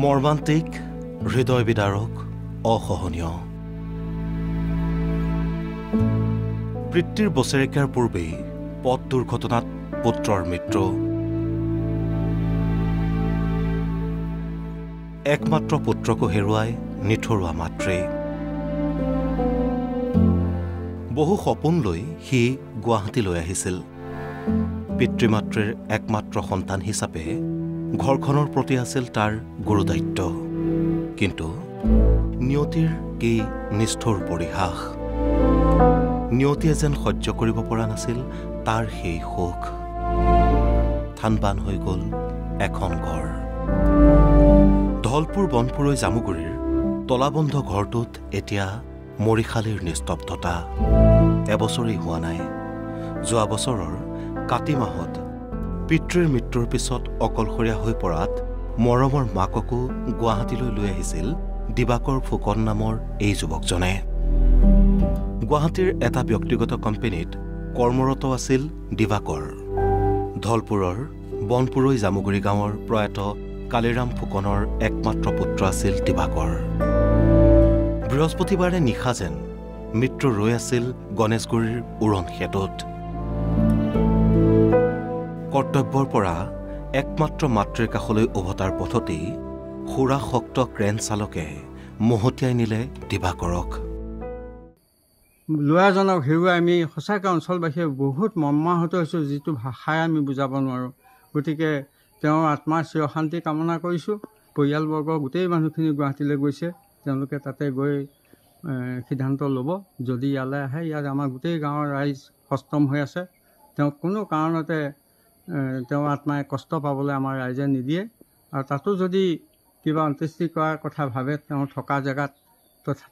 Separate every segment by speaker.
Speaker 1: মৰ্মান্তিক, হৃদয় বিদাৰক, অসহনীয়। পিতৃৰ বছৰেকীয়াৰ পূৰ্বেই পথ দুৰ্ঘটনাত পুত্ৰৰ মৃত্যু। একমাত্ৰ পুত্ৰকো হেৰুৱাই নিথৰুৱা মাতৃ। বহু সপোন লৈ সি গুৱাহাটীলৈ আহিছিল। পিতৃ-মাতৃৰ একমাত্ৰ সন্তান হিচাপে ঘৰখনৰ প্ৰতি আছিল তাৰ গুৰুদায়িত্ব। কিন্তু নিয়তিৰ কি নিষ্ঠুৰ পৰিহাস। নিয়তিয়ে যেন সহ্য কৰিব পৰা নাছিল তাৰ সেই সুখ। থানবান হৈ গ'ল এখন ঘৰ। ধলপুৰ বনপুৰৈ জামুগুৰিৰ তলাবন্ধ ঘৰটোত এতিয়া মৰিশালীৰ নিস্তব্ধতা। এবছৰেই হোৱা নাই। যোৱা বছৰৰ কাতি মাহত পিতৃৰ মৃত্যুৰ পিছত অকলশৰীয়া হৈ পৰাত মৰমৰ মাককো গুৱাহাটীলৈ লৈ আহিছিল দিবাকৰ ফুকন নামৰ এই যুৱকজনে। গুৱাহাটীৰ এটা ব্যক্তিগত কোম্পানীত কৰ্মৰত আছিল দিবাকৰ। ধলপুৰৰ বনপুৰৈ জামুগুৰি গাঁৱৰ প্ৰয়াত কালিৰাম ফুকনৰ একমাত্ৰ পুত্ৰ আছিল দিবাকৰ। বৃহস্পতিবাৰে নিশা যেন মৃত্যু ৰৈ আছিল গণেশগুৰিৰ উৰণ সেতুত। কৰ্তব্যৰ পৰা একমাত্ৰ মাতৃৰ কাষলৈ উভতাৰ পথতেই সুৰাসক্ত ক্ৰেন চালকে মহতিয়াই নিলে দিবাকৰক।
Speaker 2: ল'ৰাজনক হেৰুৱাই আমি সঁচাকৈ অঞ্চলবাসীয়ে বহুত মৰ্মাহত হৈছোঁ, যিটো ভাষাই আমি বুজাব নোৱাৰোঁ। গতিকে তেওঁৰ আত্মাৰ চিৰশান্তি কামনা কৰিছোঁ। পৰিয়ালবৰ্গৰ গোটেই মানুহখিনি গুৱাহাটীলৈ গৈছে। তেওঁলোকে তাতে গৈ সিদ্ধান্ত ল'ব। যদি ইয়ালৈ আহে, ইয়াত আমাৰ গোটেই গাঁৱৰ ৰাইজ সষ্টম হৈ আছে। তেওঁক কোনো কাৰণতে তেওঁৰ আত্মাই কষ্ট পাবলৈ আমাৰ ৰাইজে নিদিয়ে। আৰু তাতো যদি কিবা অন্ত্যেষ্টি কৰাৰ কথা ভাবে তেওঁ থকা জেগাত,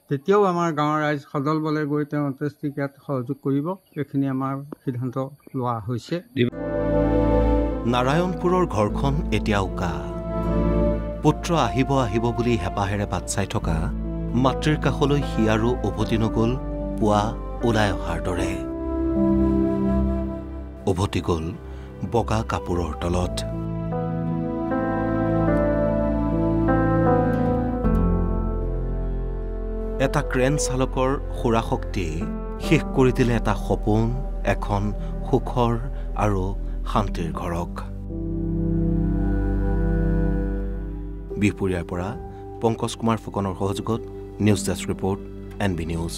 Speaker 2: তেতিয়াও আমাৰ গাঁৱৰ ৰাইজ সদল বলে গৈ তেওঁ অন্ত্যেষ্টি ক্ৰিয়াত সহযোগ কৰিব। এইখিনি আমাৰ সিদ্ধান্ত লোৱা হৈছে।
Speaker 1: নাৰায়ণপুৰৰ ঘৰখন এতিয়া উকা। পুত্ৰ আহিব আহিব বুলি হেঁপাহেৰে বাট চাই থকা মাতৃৰ কাষলৈ সি আৰু উভতি নগ'ল পুৱা ওলাই অহাৰ দৰে। উভতি গ'ল বগা কাপোৰৰ তলত। এটা ক্ৰেন চালকৰ সুৰাশক্তিয়ে শেষ কৰি দিলে এটা সপোন, এখন সুখৰ আৰু শান্তিৰ ঘৰক। বিহপুৰীয়াৰ পৰা পংকজ কুমাৰ ফুকনৰ সহযোগত news desk report NB news.